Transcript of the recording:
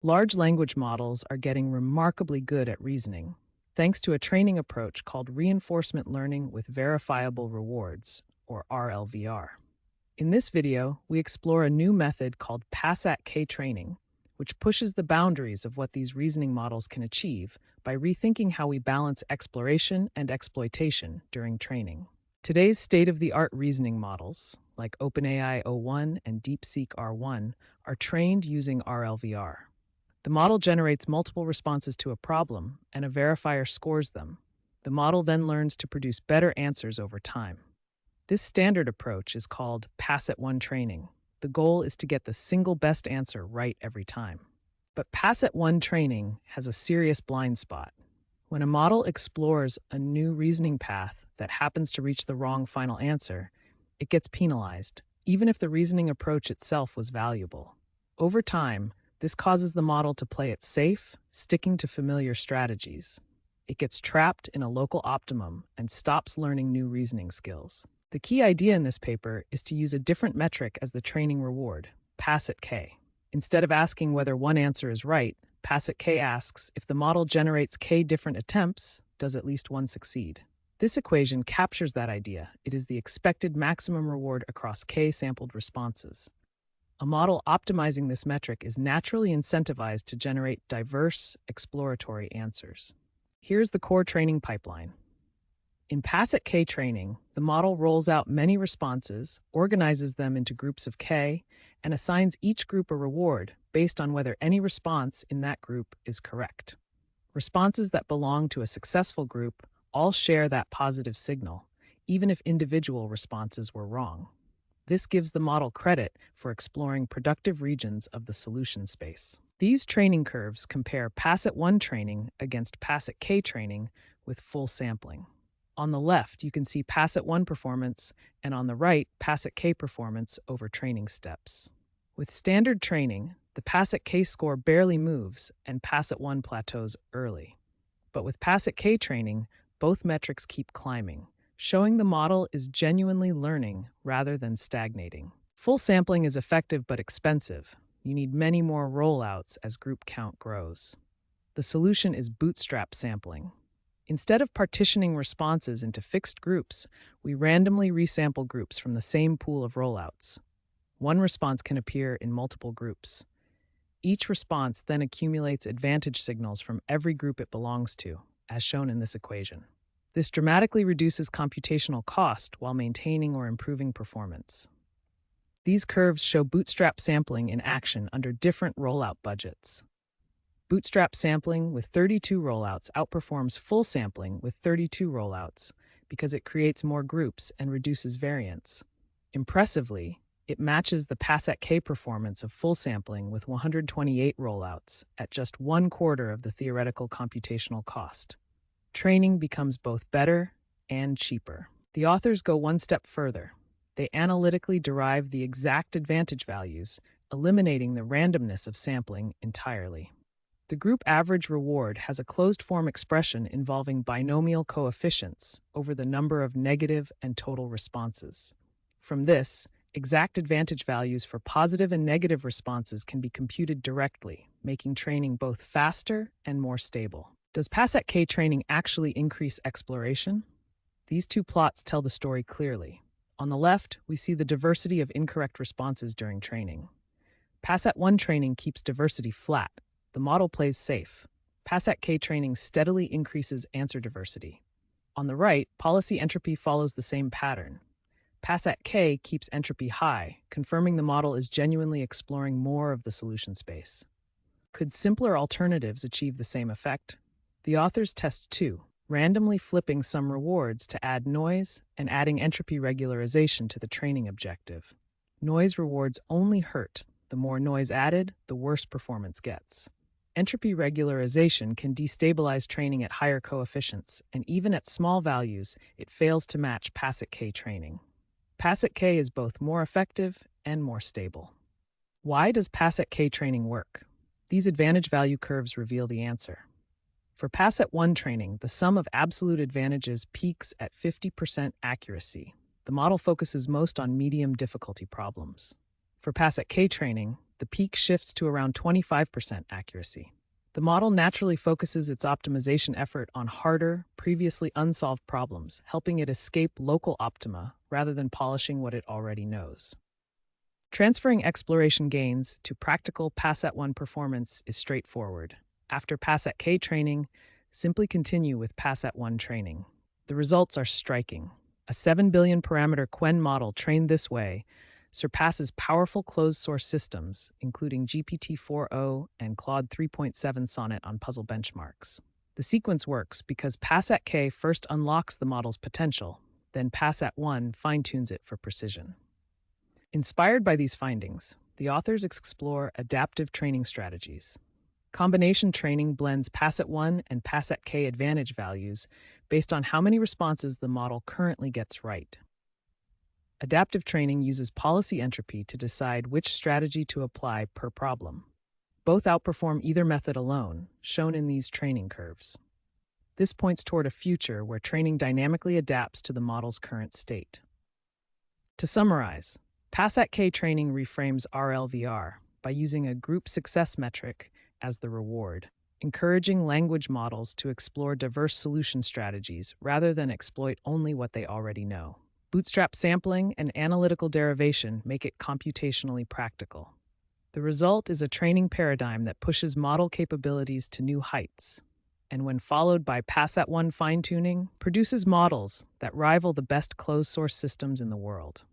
Large language models are getting remarkably good at reasoning, thanks to a training approach called reinforcement learning with verifiable rewards, or RLVR. In this video, we explore a new method called Pass-at-K training, which pushes the boundaries of what these reasoning models can achieve by rethinking how we balance exploration and exploitation during training. Today's state-of-the-art reasoning models, like OpenAI o1 and DeepSeek R1, are trained using RLVR. The model generates multiple responses to a problem, and a verifier scores them. The model then learns to produce better answers over time. This standard approach is called pass-at-one training. The goal is to get the single best answer right every time. But pass-at-one training has a serious blind spot. When a model explores a new reasoning path that happens to reach the wrong final answer, it gets penalized, even if the reasoning approach itself was valuable. Over time, this causes the model to play it safe, sticking to familiar strategies. It gets trapped in a local optimum and stops learning new reasoning skills. The key idea in this paper is to use a different metric as the training reward, Pass-at-K. Instead of asking whether one answer is right, Pass-at-K asks if the model generates K different attempts, does at least one succeed? This equation captures that idea. It is the expected maximum reward across K sampled responses. A model optimizing this metric is naturally incentivized to generate diverse, exploratory answers. Here's the core training pipeline. In Pass-at-K training, the model rolls out many responses, organizes them into groups of K, and assigns each group a reward based on whether any response in that group is correct. Responses that belong to a successful group all share that positive signal, even if individual responses were wrong. This gives the model credit for exploring productive regions of the solution space. These training curves compare Pass-at-one training against Pass-at-K training with full sampling. On the left, you can see Pass-at-one performance, and on the right, Pass-at-K performance over training steps. With standard training, the Pass-at-K score barely moves and Pass-at-one plateaus early. But with Pass-at-K training, both metrics keep climbing, showing the model is genuinely learning rather than stagnating. Full sampling is effective but expensive. You need many more rollouts as group count grows. The solution is bootstrap sampling. Instead of partitioning responses into fixed groups, we randomly resample groups from the same pool of rollouts. One response can appear in multiple groups. Each response then accumulates advantage signals from every group it belongs to, as shown in this equation. This dramatically reduces computational cost while maintaining or improving performance. These curves show bootstrap sampling in action under different rollout budgets. Bootstrap sampling with 32 rollouts outperforms full sampling with 32 rollouts because it creates more groups and reduces variance. Impressively, it matches the Pass-at-K performance of full sampling with 128 rollouts at just 1/4 of the theoretical computational cost. Training becomes both better and cheaper. The authors go one step further. They analytically derive the exact advantage values, eliminating the randomness of sampling entirely. The group average reward has a closed-form expression involving binomial coefficients over the number of negative and total responses. From this, exact advantage values for positive and negative responses can be computed directly, making training both faster and more stable. Does Pass-at-K training actually increase exploration? These two plots tell the story clearly. On the left, we see the diversity of incorrect responses during training. Pass-at-one training keeps diversity flat. The model plays safe. Pass-at-K training steadily increases answer diversity. On the right, policy entropy follows the same pattern. Pass-at-K keeps entropy high, confirming the model is genuinely exploring more of the solution space. Could simpler alternatives achieve the same effect? The authors test two, randomly flipping some rewards to add noise and adding entropy regularization to the training objective. Noise rewards only hurt. The more noise added, the worse performance gets. Entropy regularization can destabilize training at higher coefficients, and even at small values, it fails to match Pass-at-K training. Pass-at-K is both more effective and more stable. Why does Pass-at-K training work? These advantage value curves reveal the answer. For Pass-at-one training, the sum of absolute advantages peaks at 50% accuracy. The model focuses most on medium difficulty problems. For Pass-at-K training, the peak shifts to around 25% accuracy. The model naturally focuses its optimization effort on harder, previously unsolved problems, helping it escape local optima rather than polishing what it already knows. Transferring exploration gains to practical Pass-at-1 performance is straightforward. After Pass-at-K training, simply continue with Pass-at-1 training. The results are striking. A 7 billion parameter Quen model trained this way surpasses powerful closed-source systems, including GPT-4o and Claude 3.7 Sonnet on puzzle benchmarks. The sequence works because Pass-at-K first unlocks the model's potential, then Pass-at-1 fine-tunes it for precision. Inspired by these findings, the authors explore adaptive training strategies. Combination training blends Pass-at-1 and Pass-at-K advantage values based on how many responses the model currently gets right. Adaptive training uses policy entropy to decide which strategy to apply per problem. Both outperform either method alone, shown in these training curves. This points toward a future where training dynamically adapts to the model's current state. To summarize, Pass-at-K training reframes RLVR by using a group success metric as the reward, encouraging language models to explore diverse solution strategies rather than exploit only what they already know. Bootstrap sampling and analytical derivation make it computationally practical. The result is a training paradigm that pushes model capabilities to new heights, and when followed by Pass-at-1 fine-tuning, produces models that rival the best closed-source systems in the world.